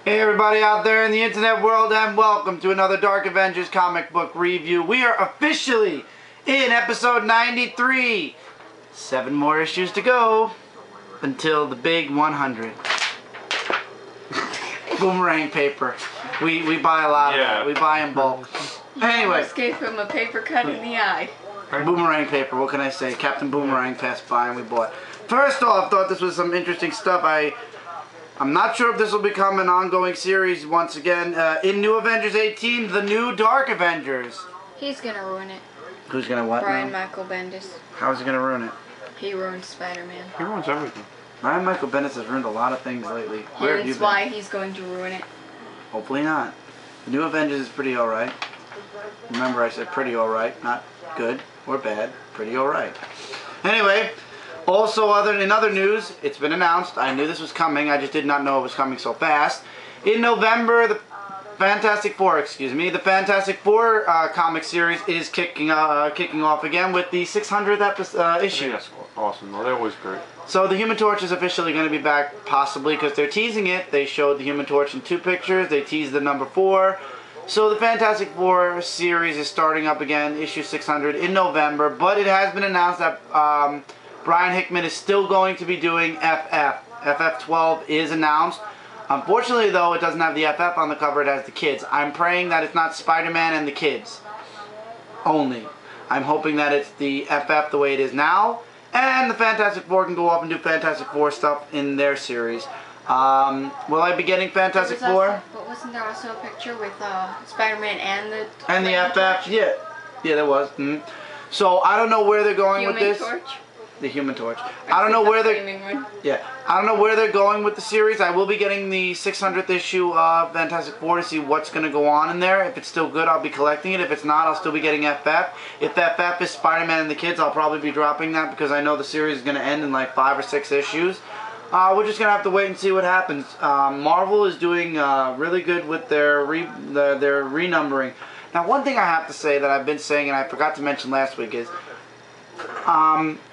Hey everybody out there in the internet world, and welcome to another Dark Avengers comic book review. We are officially in episode 93. 7 more issues to go until the big 100. Boomerang paper. We buy a lot of that. We buy in bulk. Anyway. Escape from a paper cut in the eye. Boomerang paper, what can I say? Captain Boomerang passed by and we bought. First off, thought this was some interesting stuff. I'm not sure if this will become an ongoing series once again. In New Avengers 18, the new Dark Avengers. He's gonna ruin it. Who's gonna what? Brian Michael Bendis. How is he gonna ruin it? He ruined Spider-Man. He ruins everything. Brian Michael Bendis has ruined a lot of things lately. Where have you That's been? why he's going to ruin it. Hopefully not. The New Avengers is pretty alright. Remember I said pretty alright, not good or bad. Pretty alright. Anyway, also in other news, it's been announced. I knew this was coming. I just did not know it was coming so fast. In November, the Fantastic Four comic series is kicking off again with the 600th issue. That's awesome. Well, they're always great. So the Human Torch is officially going to be back, possibly, because they're teasing it. They showed the Human Torch in 2 pictures. They teased the number 4. So the Fantastic Four series is starting up again, issue 600 in November. But it has been announced that Brian Hickman is still going to be doing FF. FF12 is announced. Unfortunately, though, it doesn't have the FF on the cover. It has the kids. I'm praying that it's not Spider-Man and the kids only. I'm hoping that it's the FF the way it is now. And the Fantastic Four can go off and do Fantastic Four stuff in their series. Will I be getting Fantastic Four? But wasn't there also a picture with Spider-Man and the FF? Yeah, there was. So I don't know where they're going with this. Human Torch? The Human Torch. I don't know where they're. Yeah, I don't know where they're going with the series. I will be getting the 600th issue of Fantastic Four to see what's going to go on in there. If it's still good, I'll be collecting it. If it's not, I'll still be getting FF. If FF is Spider-Man and the kids, I'll probably be dropping that because I know the series is going to end in like 5 or 6 issues. We're just going to have to wait and see what happens. Marvel is doing really good with their renumbering. Now, one thing I have to say that I've been saying and I forgot to mention last week is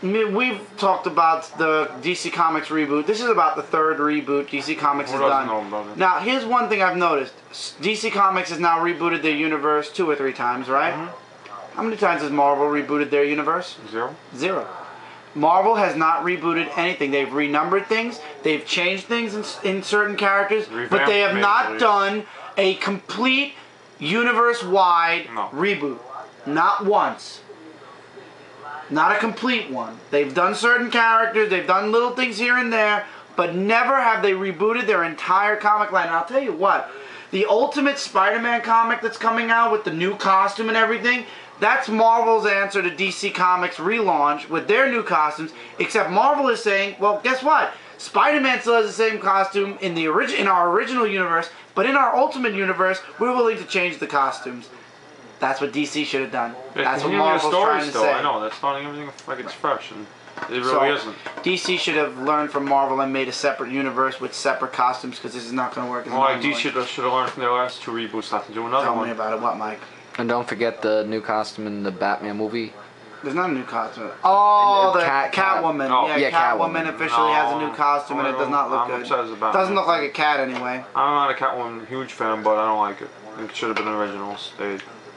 we've talked about the DC Comics reboot. This is about the 3rd reboot DC Comics has done. Now, here's one thing I've noticed. DC Comics has now rebooted their universe 2 or 3 times, right? How many times has Marvel rebooted their universe? 0. 0. Marvel has not rebooted anything. They've renumbered things. They've changed things in certain characters. But they have not done a complete universe-wide reboot. Not once. Not a complete one. They've done certain characters. They've done little things here and there. But never have they rebooted their entire comic line. And I'll tell you what. The Ultimate Spider-Man comic that's coming out with the new costume and everything, that's Marvel's answer to DC Comics relaunch with their new costumes, except Marvel is saying, well, guess what? Spider-Man still has the same costume in our original universe, but in our Ultimate universe, we're willing to change the costumes. That's what DC should have done. That's what Marvel's trying to say. I know, that's starting everything like it's fresh, and it really isn't. DC should have learned from Marvel and made a separate universe with separate costumes, because this is not going to work. Well, like DC should have learned from their last 2 reboots not to do another one. Tell me about it. What, Mike? And don't forget the new costume in the Batman movie. There's not a new costume. Oh, the Catwoman. Oh, yeah, Catwoman officially has a new costume and it does not look good. Doesn't look like a cat anyway. I'm not a Catwoman huge fan, but I don't like it. It should have been originals.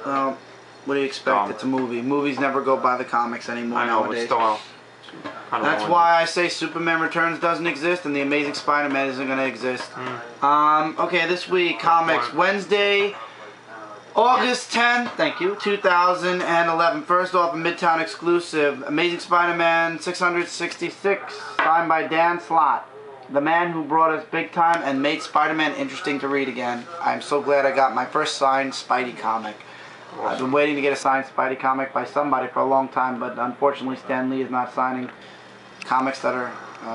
Well, what do you expect? It's a movie. Movies never go by the comics anymore nowadays. But still, that's why I say Superman Returns doesn't exist and the Amazing Spider-Man isn't going to exist. Okay, this week, comics. Wednesday, August 10th, thank you, 2011. First off, a Midtown exclusive, Amazing Spider-Man 666, signed by Dan Slott, the man who brought us big time and made Spider-Man interesting to read again. I'm so glad I got my first signed Spidey comic. I've been waiting to get a signed Spidey comic by somebody for a long time, but unfortunately Stan Lee is not signing comics that are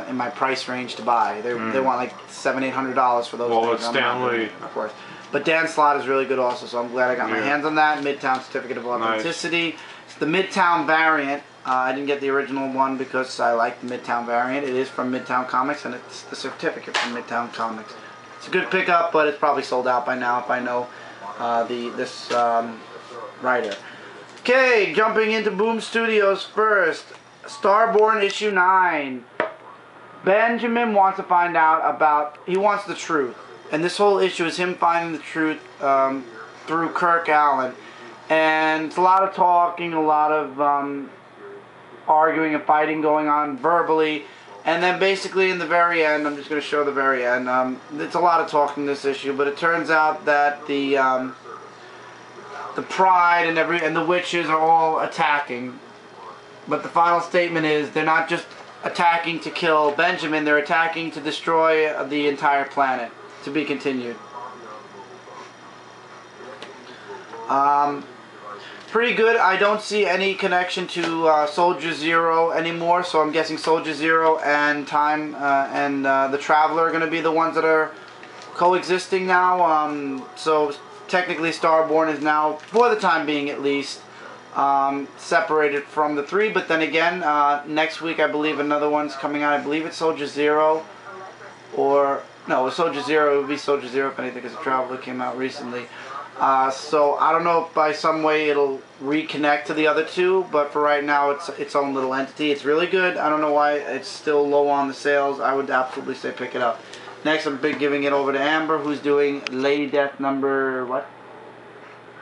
in my price range to buy. They want like $700-800 for those things. Well, it's Stan Lee. Of course. But Dan Slott is really good also, so I'm glad I got my hands on that. Midtown Certificate of Authenticity. Nice. It's the Midtown variant. I didn't get the original one because I like the Midtown variant. It is from Midtown Comics, and it's the certificate from Midtown Comics. It's a good pickup, but it's probably sold out by now if I know this writer. Okay, jumping into Boom Studios first. Starborn issue 9. Benjamin wants to find out about, he wants the truth. and this whole issue is him finding the truth through Kirk Allen. And it's a lot of talking, a lot of arguing and fighting going on verbally. And then basically in the very end, I'm just going to show the very end, it's a lot of talking this issue, but it turns out that the Pride and the witches are all attacking. But the final statement is they're not just attacking to kill Benjamin, they're attacking to destroy the entire planet. To be continued. Pretty good. I don't see any connection to Soldier Zero anymore, so I'm guessing Soldier Zero and Time and the Traveler are going to be the ones that are coexisting now. So technically Starborn is now, for the time being at least, separated from the three. But then again, next week I believe another one's coming out. I believe it's Soldier Zero, or no, with Soldier Zero, it would be Soldier Zero if anything, because the Traveler came out recently. So I don't know if by some way it'll reconnect to the other two, but for right now it's its own little entity. It's really good. I don't know why it's still low on the sales. I would absolutely say pick it up. Next, I'm giving it over to Amber, who's doing Lady Death number, what?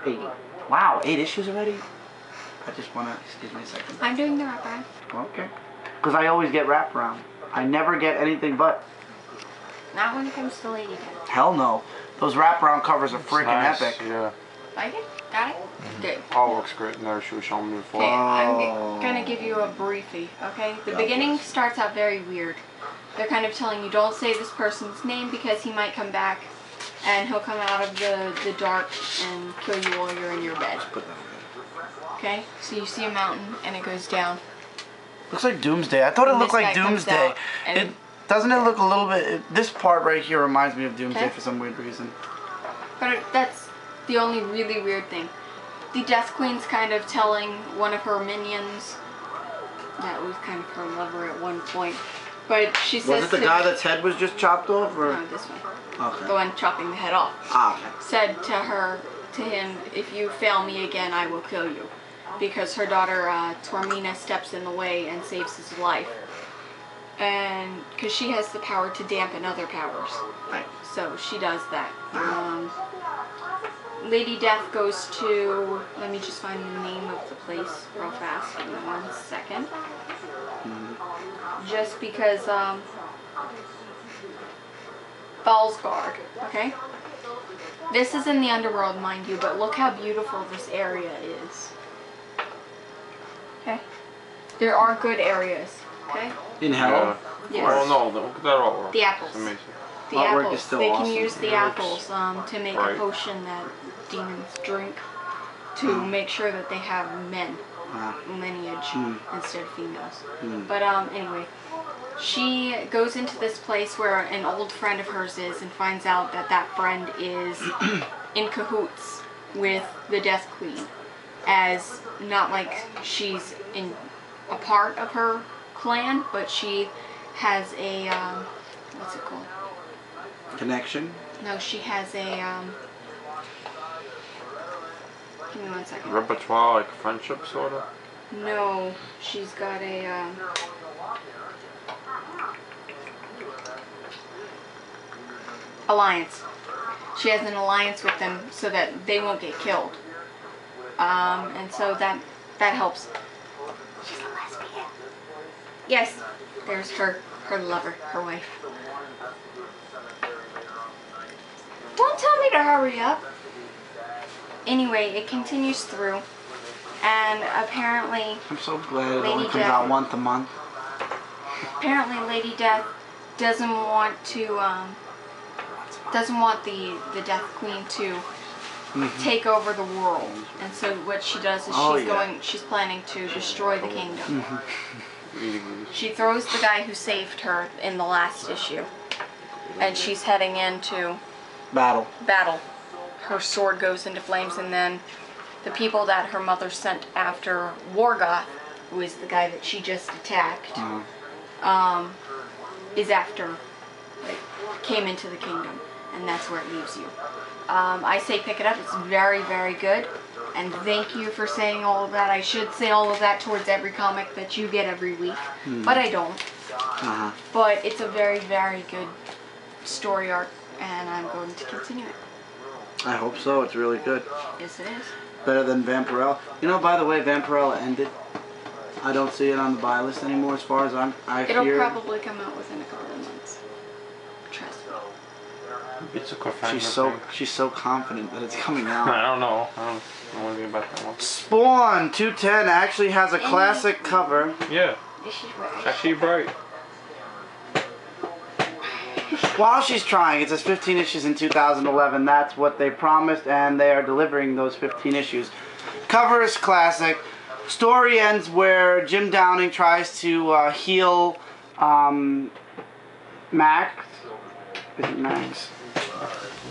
8. Wow, 8 issues already? I just want to, excuse me a second. I'm doing the wraparound. Okay. Because I always get wraparound. I never get anything but. Not when it comes to Lady Death. Hell no. Those wraparound covers are freaking nice, epic. Yeah. Like it? Got it? Good. Oh, looks great. No, she was showing me before. Okay, I'm gonna give you a briefie, okay? The beginning starts out very weird. They're kind of telling you, don't say this person's name because he might come back and he'll come out of the dark and kill you while you're in your bed. Okay? So you see a mountain and it goes down. Looks like Doomsday. I thought it looked like Doomsday. Doesn't it look a little bit... This part right here reminds me of Doomsday for some weird reason. But that's the only really weird thing. The Death Queen's kind of telling one of her minions, that was kind of her lover at one point, but she says... Was it the guy that's head was just chopped off? Or? No, this one. Okay. The one chopping the head off. Ah, okay. Said to him, if you fail me again, I will kill you. Because her daughter, Tormina, steps in the way and saves his life. And because she has the power to dampen other powers. Right. So she does that. Lady Death goes to, let me just find the name of the place real fast. Give me 1 second. Just because, Falsgard, okay? This is in the underworld, mind you, but look how beautiful this area is. Okay? There are good areas, okay? In hell? Yes. Oh no, look at that artwork. The apples. It's amazing. The Artwork apples. is still They awesome. can use the It apples to make Right. a potion that demons drink to make sure that they have men lineage instead of females. But anyway, she goes into this place where an old friend of hers is and finds out that that friend is in cahoots with the Death Queen, as not like she's in a part of her clan, but she has a what's it called? Connection? No, she has a give me 1 second. Repertoire, like friendship, sort of. No, she's got a alliance. She has an alliance with them so that they won't get killed. And so that helps. She's a lesbian. Yes, there's her lover, her wife. Don't tell me to hurry up. Anyway, it continues through, and apparently I'm so glad it Lady only comes Death. out once a month. Apparently, Lady Death doesn't want to, doesn't want the Death Queen to take over the world, and so what she does is she's planning to destroy the kingdom. She throws the guy who saved her in the last issue, and she's heading into Battle. Her sword goes into flames, and then the people that her mother sent after Wargoth, who is the guy that she just attacked, is after, came into the kingdom, and that's where it leaves you. I say pick it up. It's very, very good, and thank you for saying all of that. I should say all of that towards every comic that you get every week, but I don't. But it's a very, very good story arc, and I'm going to continue it. I hope so. It's really good. Yes, it is. Better than Vampirella. You know, by the way, Vampirella ended. I don't see it on the buy list anymore as far as I It'll hear. probably come out within a couple of months. Trust me. It's a cliffhanger. She's so confident that it's coming out. I don't know. I don't know anything about that one. Spawn 210 actually has a classic cover. Yeah. This is right. Actually bright. While she's trying, it says 15 issues in 2011. That's what they promised, and they are delivering those 15 issues. Cover is classic. Story ends where Jim Downing tries to heal Max. Is it Max?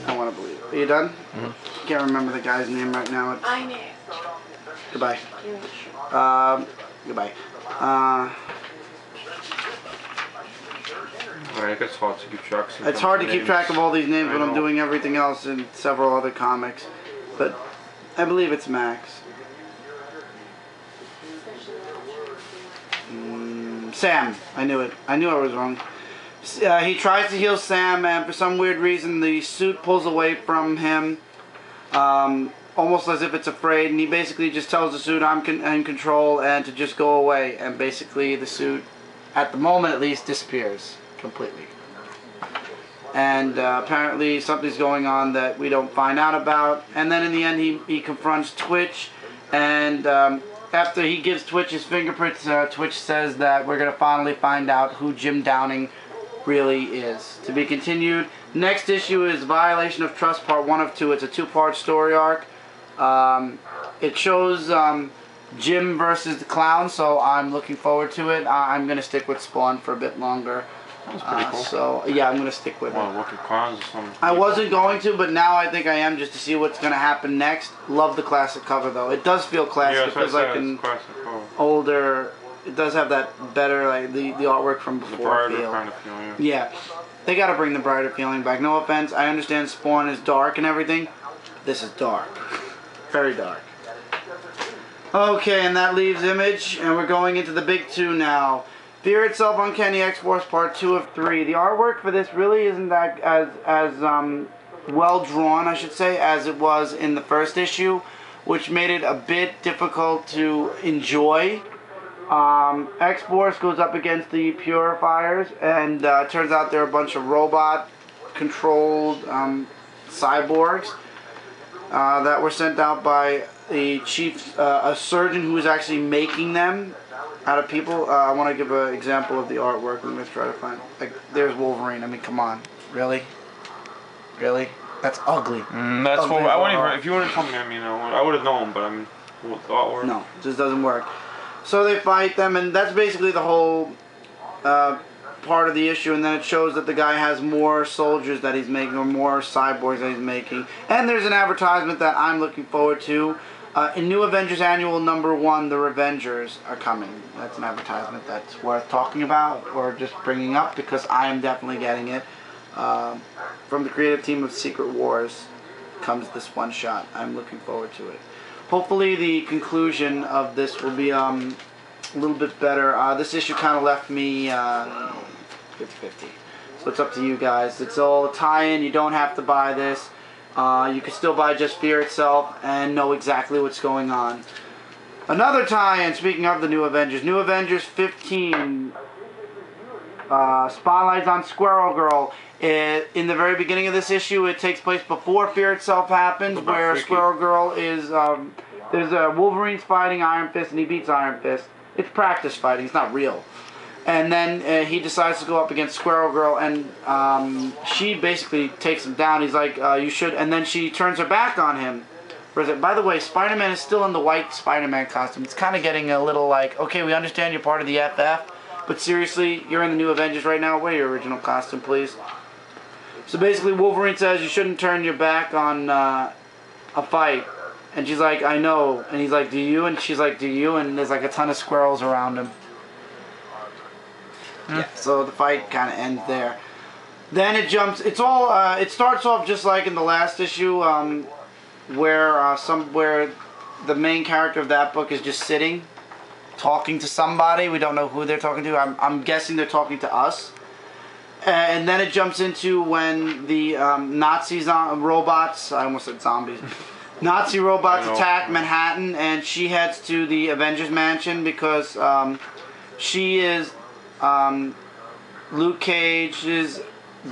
I want to believe it. Are you done? Mm-hmm. Can't remember the guy's name right now. I know. Goodbye. Goodbye. Right, it's hard to keep track. It's hard to keep track of all these names when I'm know. doing everything else in several other comics. But I believe it's Max. Sam. I knew it. I knew I was wrong. He tries to heal Sam, and for some weird reason the suit pulls away from him. Almost as if it's afraid, and he basically just tells the suit, I'm in control, and to just go away. And basically the suit, at the moment at least, disappears completely. And apparently something's going on that we don't find out about. And then in the end he confronts Twitch, and after he gives Twitch his fingerprints, Twitch says that we're going to finally find out who Jim Downing really is. To be continued. Next issue is Violation of Trust Part 1 of 2. It's a 2-part story arc. It shows Jim versus the Clown, so I'm looking forward to it. I'm going to stick with Spawn for a bit longer. That's pretty cool. So, yeah, I'm going to stick with it. Look at clowns or something. I wasn't going to, but now I think I am, just to see what's going to happen next. Love the classic cover, though. It does feel classic. Yeah, it feels like an older... It does have that better, like, the artwork from before the brighter feel. kind of feeling, Yeah. They got to bring the brighter feeling back. No offense. I understand Spawn is dark and everything. This is dark. Very dark. Okay, and that leaves Image, and we're going into the big two now. Fear Itself Uncanny X-Force Part 2 of 3. The artwork for this really isn't that as well drawn, I should say, as it was in the first issue, which made it a bit difficult to enjoy. X-Force goes up against the Purifiers, and turns out they're a bunch of robot-controlled cyborgs that were sent out by the chief, a surgeon who was actually making them out of people. I want to give an example of the artwork. I'm going to try to find... Like, there's Wolverine. I mean, come on. Really? Really? That's ugly. That's ugly what I wouldn't even... If you would have told me, I mean, I would have known, but I mean, with the artwork... No, it just doesn't work. So they fight them, and that's basically the whole part of the issue, and then it shows that the guy has more soldiers that he's making, or more cyborgs that he's making. And there's an advertisement that I'm looking forward to. In New Avengers Annual number 1, the Avengers are coming. That's an advertisement that's worth talking about, or just bringing up, because I am definitely getting it. From the creative team of Secret Wars comes this one shot. I'm looking forward to it. Hopefully the conclusion of this will be a little bit better. This issue kind of left me 50-50. So it's up to you guys. It's all a tie-in. You don't have to buy this. You can still buy just Fear Itself and know exactly what's going on. Another tie-in, speaking of the New Avengers. New Avengers 15. Spotlights on Squirrel Girl. In the very beginning of this issue, it takes place before Fear Itself happens, where Squirrel Girl is... there's Wolverine's fighting Iron Fist, and he beats Iron Fist. It's practice fighting. It's not real. And then he decides to go up against Squirrel Girl, and she basically takes him down. He's like, you should... And then she turns her back on him. By the way, SpiderMan is still in the white SpiderMan costume. It's kind of getting a little like, okay, we understand you're part of the FF, but seriously, you're in the New Avengers right now. Wear your original costume, please. So basically, Wolverine says you shouldn't turn your back on a fight. And she's like, I know. And he's like, do you? And she's like, do you? And there's like a ton of squirrels around him. Yeah, so the fight kind of ends there. Then it jumps. It's all. It starts off just like in the last issue, where the main character of that book is just sitting, talking to somebody. We don't know who they're talking to. I'm guessing they're talking to us. And then it jumps into when the Nazi robots, I almost said zombies, Nazi robots attack Manhattan, and she heads to the Avengers mansion because she is Luke Cage's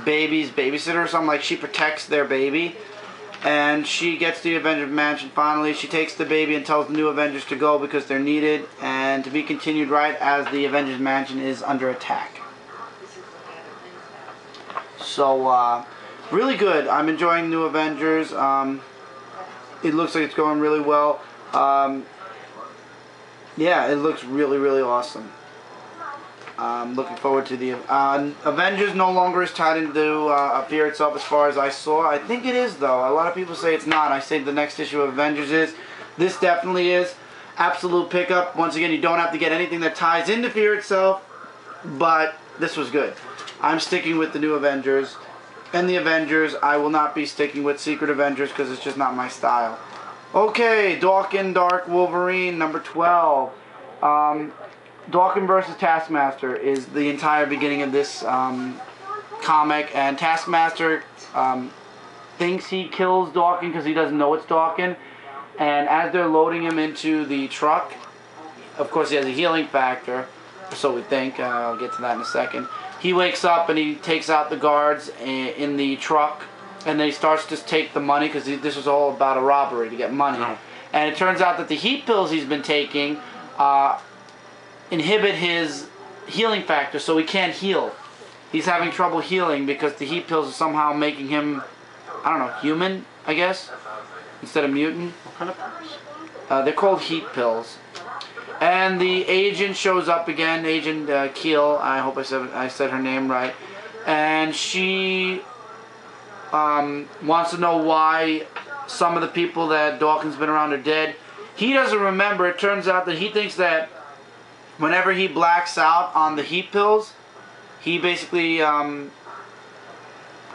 baby's babysitter or something. Like, she protects their baby. And she gets to the Avengers mansion finally. She takes the baby and tells the new Avengers to go because they're needed, and to be continued right as the Avengers mansion is under attack. So, really good. I'm enjoying New Avengers. It looks like it's going really well. Yeah, it looks really, really awesome. I'm looking forward to the Avengers no longer is tied into Fear Itself as far as I saw. I think it is, though. A lot of people say it's not. I say the next issue of Avengers is. This definitely is. Absolute pickup. Once again, you don't have to get anything that ties into Fear Itself, but this was good. I'm sticking with the New Avengers. And the Avengers, I will not be sticking with Secret Avengers because it's just not my style. Okay, Daken Dark Wolverine, number 12. Daken versus Taskmaster is the entire beginning of this comic, and Taskmaster thinks he kills Daken because he doesn't know it's Daken, and as they're loading him into the truck, of course he has a healing factor, so we think, I'll get to that in a second. He wakes up and he takes out the guards in the truck, and then he starts to take the money because this was all about a robbery to get money. And it turns out that the heat pills he's been taking inhibit his healing factor, so he can't heal. He's having trouble healing because the heat pills are somehow making him, I don't know, human, I guess, instead of mutant. What kind of pills? They're called heat pills. And the agent shows up again, Agent Keel. I hope I said her name right. And she wants to know why some of the people that Daken's been around are dead. He doesn't remember. It turns out that he thinks that whenever he blacks out on the heat pills, he basically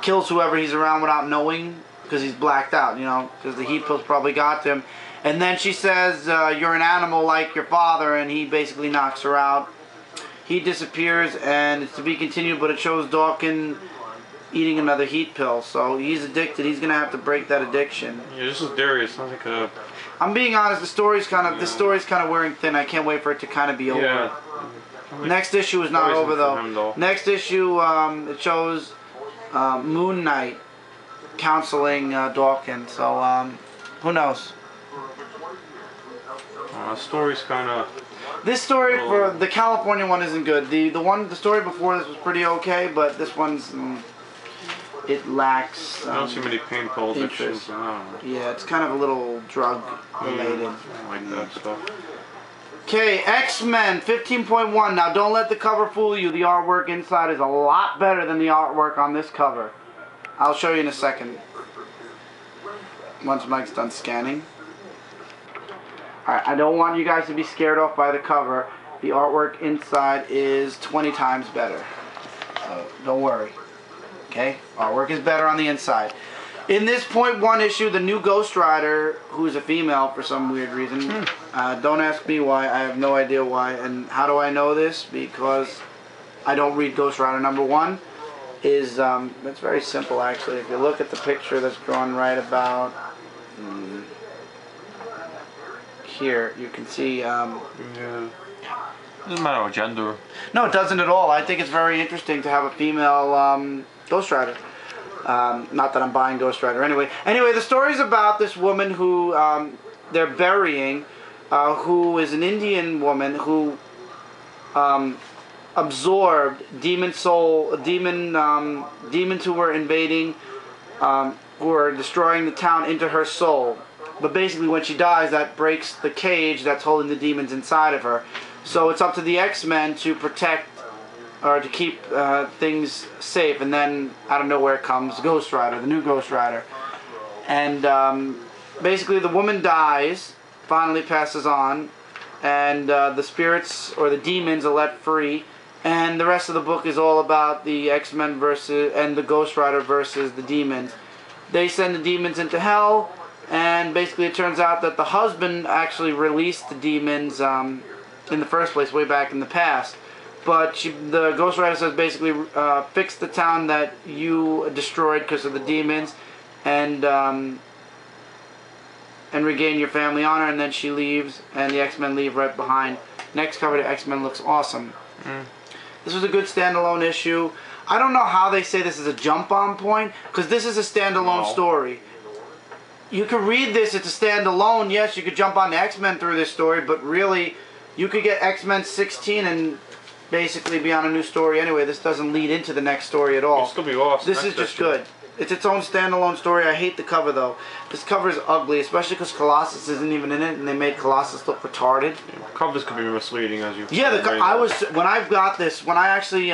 kills whoever he's around without knowing because he's blacked out, you know, because the heat pills probably got to him. And then she says, you're an animal like your father, and he basically knocks her out. He disappears, and it's to be continued, but it shows Daken eating another heat pill. So he's addicted. He's going to have to break that addiction. Yeah, this is Darius. Sounds like a... I'm being honest, the story's kind of wearing thin. I can't wait for it to kind of be over. Yeah. Next issue is not over, though. Next issue, it shows Moon Knight counseling Daken. So, who knows? The story's kind of... This story for the California one isn't good. The story before this was pretty okay, but this one's it lacks. I don't see many pain pill addictions. Yeah, it's kind of a little drug related. I don't like that stuff. Okay, X-Men 15.1. Now don't let the cover fool you. The artwork inside is a lot better than the artwork on this cover. I'll show you in a second. Once Mike's done scanning. Alright, I don't want you guys to be scared off by the cover. The artwork inside is 20 times better. So don't worry. Okay? Artwork is better on the inside. In this .1 issue, the new Ghost Rider, who's a female for some weird reason, don't ask me why, I have no idea why. And how do I know this? Because I don't read Ghost Rider. Number one is, it's very simple actually. If you look at the picture that's drawn right about here, you can see... yeah. Doesn't matter what gender. No, it doesn't at all. I think it's very interesting to have a female Ghost Rider. Not that I'm buying Ghost Rider anyway. Anyway, the story's about this woman who they're burying, who is an Indian woman who absorbed demons who were invading, who were destroying the town into her soul. But basically when she dies, that breaks the cage that's holding the demons inside of her. So it's up to the X-Men to protect, or to keep things safe. And then out of nowhere comes Ghost Rider, the new Ghost Rider. And basically the woman dies, finally passes on, and the spirits, or the demons, are let free. And the rest of the book is all about the X-Men and the Ghost Rider versus the demons. They send the demons into hell. And basically it turns out that the husband actually released the demons in the first place, way back in the past. But the Ghost Rider says basically fix the town that you destroyed because of the demons, and regain your family honor. And then she leaves, and the X-Men leave right behind. Next cover to X-Men looks awesome. This was a good standalone issue. I don't know how they say this is a jump-on point, because this is a standalone story. You could read this, it's a standalone. Yes, you could jump on the X-Men through this story, but really, you could get X-Men 16 and basically be on a new story anyway. This doesn't lead into the next story at all. You'll still be lost. This is just good. It's its own standalone story. I hate the cover though. This cover is ugly, especially because Colossus isn't even in it, and they made Colossus look retarded. Covers could be misleading as you. Yeah, when I got this, when I actually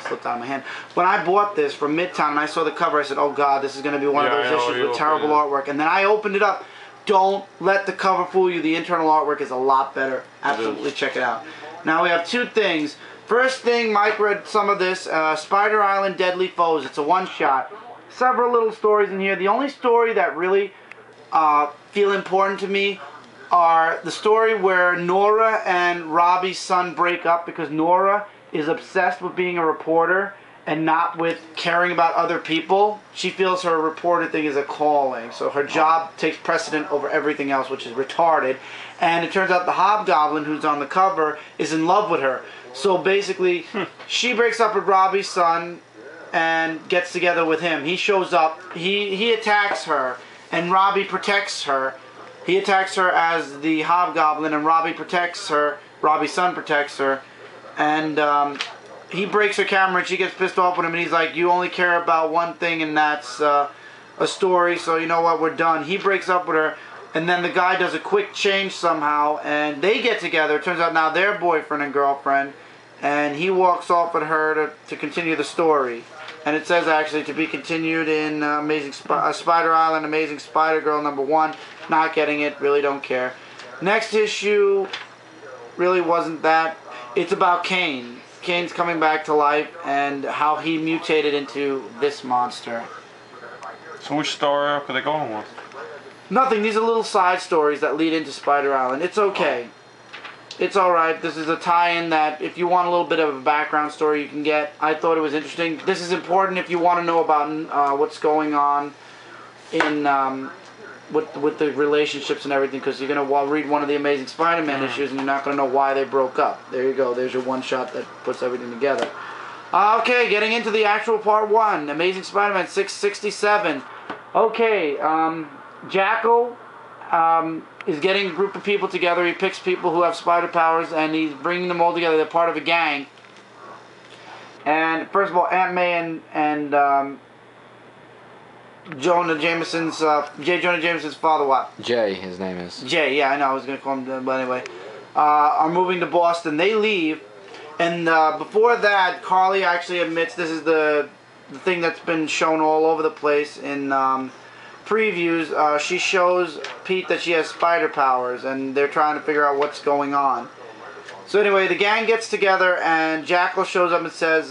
slipped out of my hand. When I bought this from Midtown and I saw the cover, I said, "Oh God, this is going to be one of those issues with terrible artwork." And then I opened it up. Don't let the cover fool you. The internal artwork is a lot better. Absolutely, check it out. Now we have two things. First thing, Mike read some of this. Spider Island Deadly Foes. It's a one-shot. Several little stories in here. The only story that really feel important to me are the story where Nora and Robbie's son break up because Nora is obsessed with being a reporter and not with caring about other people. She feels her reporter thing is a calling, so her job takes precedent over everything else, which is retarded. And it turns out the Hobgoblin, who's on the cover, is in love with her. So basically, she breaks up with Robbie's son and gets together with him. He shows up, he attacks her, and Robbie protects her. He attacks her as the Hobgoblin, and Robbie protects her. Robbie's son protects her. And he breaks her camera, and she gets pissed off with him, and he's like, "You only care about one thing, and that's a story, so you know what, we're done." He breaks up with her, and then the guy does a quick change somehow, and they get together. It turns out now they're boyfriend and girlfriend, and he walks off with her to continue the story. And it says actually to be continued in Spider Island, Amazing Spider-Girl #1. Not getting it, really don't care. Next issue really wasn't that. It's about Kane. Kane's coming back to life and how he mutated into this monster. So which story are they going with? Nothing. These are little side stories that lead into Spider Island. It's okay. It's alright. This is a tie-in that if you want a little bit of a background story you can get. I thought it was interesting. This is important if you want to know about what's going on in with the relationships and everything, because you're going to read one of the Amazing Spider-Man issues and you're not going to know why they broke up. There you go. There's your one shot that puts everything together. Okay, getting into the actual part 1. Amazing Spider-Man 667. Okay, Jackal is getting a group of people together. He picks people who have spider powers and he's bringing them all together. They're part of a gang. And first of all, Aunt May and Jonah Jameson's J. Jonah Jameson's father, what? Jay, his name is. Jay, yeah, I know. I was gonna call him, but anyway, are moving to Boston. They leave, and before that, Carly actually admits this is the thing that's been shown all over the place in previews. She shows Pete that she has spider powers, and they're trying to figure out what's going on. So anyway, the gang gets together, and Jackal shows up and says,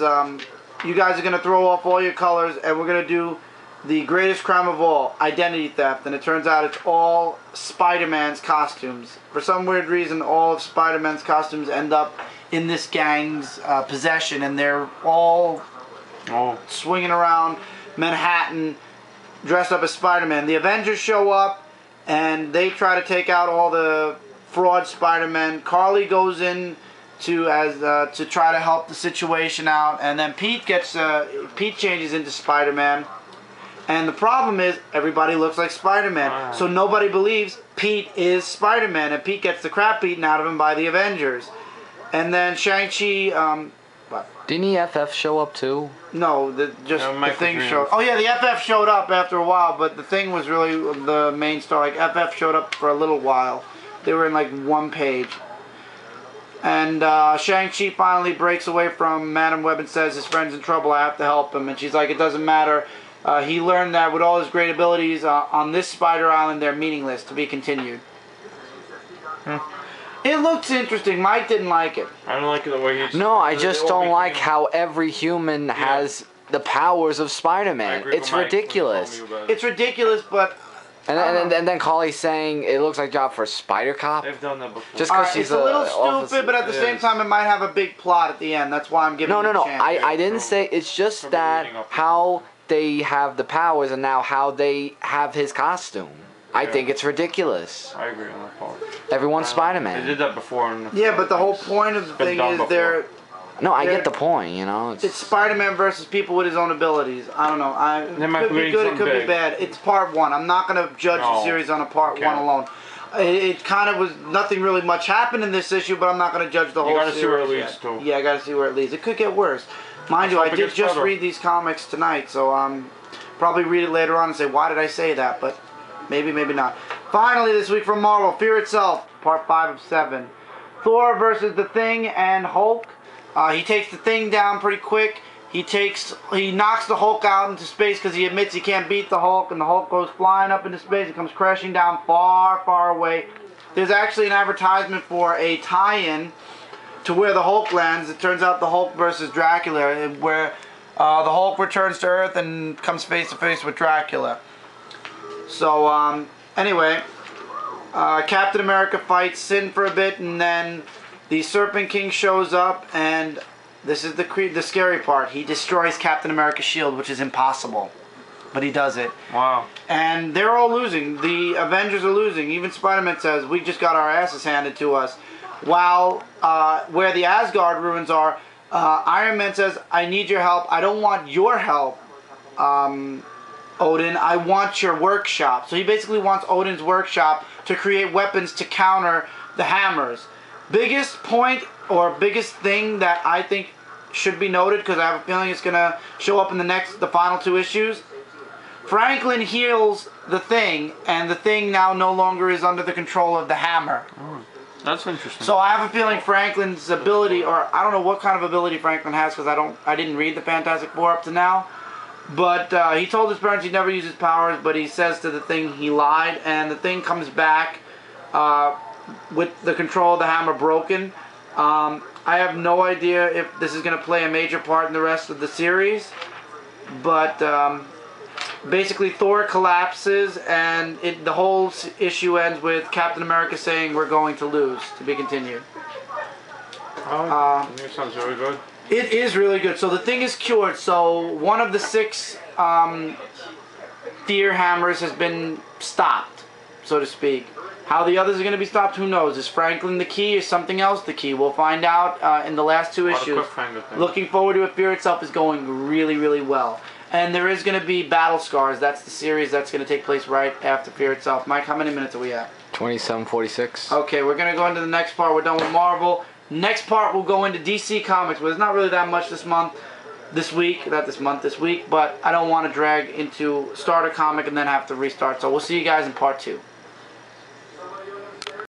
"You guys are gonna throw off all your colors, and we're gonna do the greatest crime of all, identity theft." And it turns out it's all Spider-Man's costumes. For some weird reason, all of Spider-Man's costumes end up in this gang's possession, and they're all swinging around Manhattan dressed up as Spider-Man. The Avengers show up, and they try to take out all the fraud Spider-Man. Carly goes in to try to help the situation out, and then Pete changes into Spider-Man. And the problem is, everybody looks like Spider-Man. So nobody believes Pete is Spider-Man. And Pete gets the crap beaten out of him by the Avengers. And then Shang-Chi, Didn't EFF show up too? No, the Thing showed. Oh yeah, the FF showed up after a while, but the Thing was really the main star. Like, FF showed up for a little while. They were in like one page. And Shang-Chi finally breaks away from Madam Web and says his friend's in trouble, I have to help him. And she's like, it doesn't matter. He learned that with all his great abilities on this Spider Island, they're meaningless, to be continued. It looks interesting. Mike didn't like it. I don't like it the way he's... No, I just don't like how every human has the powers of Spider-Man. It's ridiculous. It's ridiculous, but And then Carly's saying it looks like job for Spider Cop. They've done that before. Just because Alright, she's it's a little officer. stupid, but at the same time, it might have a big plot at the end. That's why I'm giving No, it no, a no. chance. I didn't say. It's just Probably that reading up. how they have the powers and now how they have his costume. I Yeah. think it's ridiculous. I agree on that part. Everyone's They Spider-Man. did that before. In Yeah, but the whole things. point of the It's been thing done is before. No, I Yeah. get the point. You know, it's Spider-Man versus people with his own abilities. I don't know. They might It could be be good, it something could be big. bad. It's part one. I'm not going to judge the No. series on a part Okay. one alone. It kind of was, nothing really much happened in this issue, but I'm not going to judge the whole gotta series. see where it leads yet. to. Yeah, I got to see where it leads. It could get worse. Mind you, I hope it did gets just better. read these comics tonight, so probably read it later on and say, why did I say that? But maybe, maybe not. Finally, this week from Marvel, Fear Itself, part 5 of 7. Thor versus the Thing and Hulk. He takes the Thing down pretty quick. He knocks the Hulk out into space because he admits he can't beat the Hulk, and the Hulk goes flying up into space and comes crashing down far, far away. There's actually an advertisement for a tie-in to where the Hulk lands. It turns out the Hulk versus Dracula, where the Hulk returns to Earth and comes face to face with Dracula. So, anyway, Captain America fights Sin for a bit, and then the Serpent King shows up, and this is the scary part. He destroys Captain America's shield, which is impossible, but he does it. Wow. And they're all losing. The Avengers are losing. Even Spider-Man says, we just got our asses handed to us. While where the Asgard ruins are, Iron Man says, I need your help. I don't want your help, Odin. I want your workshop. So he basically wants Odin's workshop to create weapons to counter the hammers. Biggest point or biggest thing that I think should be noted, because I have a feeling it's going to show up in the final 2 issues. Franklin heals the Thing, and the Thing now no longer is under the control of the hammer. Oh, that's interesting. So I have a feeling Franklin's ability, or I don't know what kind of ability Franklin has, because I didn't read the Fantastic Four up to now. But he told his parents he'd never use his powers, but he says to the Thing he lied, and the Thing comes back with the control of the hammer broken. I have no idea if this is going to play a major part in the rest of the series, but basically Thor collapses, and the whole issue ends with Captain America saying we're going to lose, to be continued. Oh, it sounds very good. It is really good. So the Thing is cured. So one of the 6 fear hammers has been stopped, so to speak. How the others are going to be stopped, who knows? Is Franklin the key? Is something else the key? We'll find out in the last 2 issues. Looking forward to it. Fear Itself is going really, really well. And there is going to be Battle Scars. That's the series that's going to take place right after Fear Itself. Mike, how many minutes are we at? 27:46. Okay, we're going to go into the next part. We're done with Marvel. Next part, we'll go into DC Comics. But there's not really that much this week, but I don't want to drag into start a comic and then have to restart. So we'll see you guys in part 2.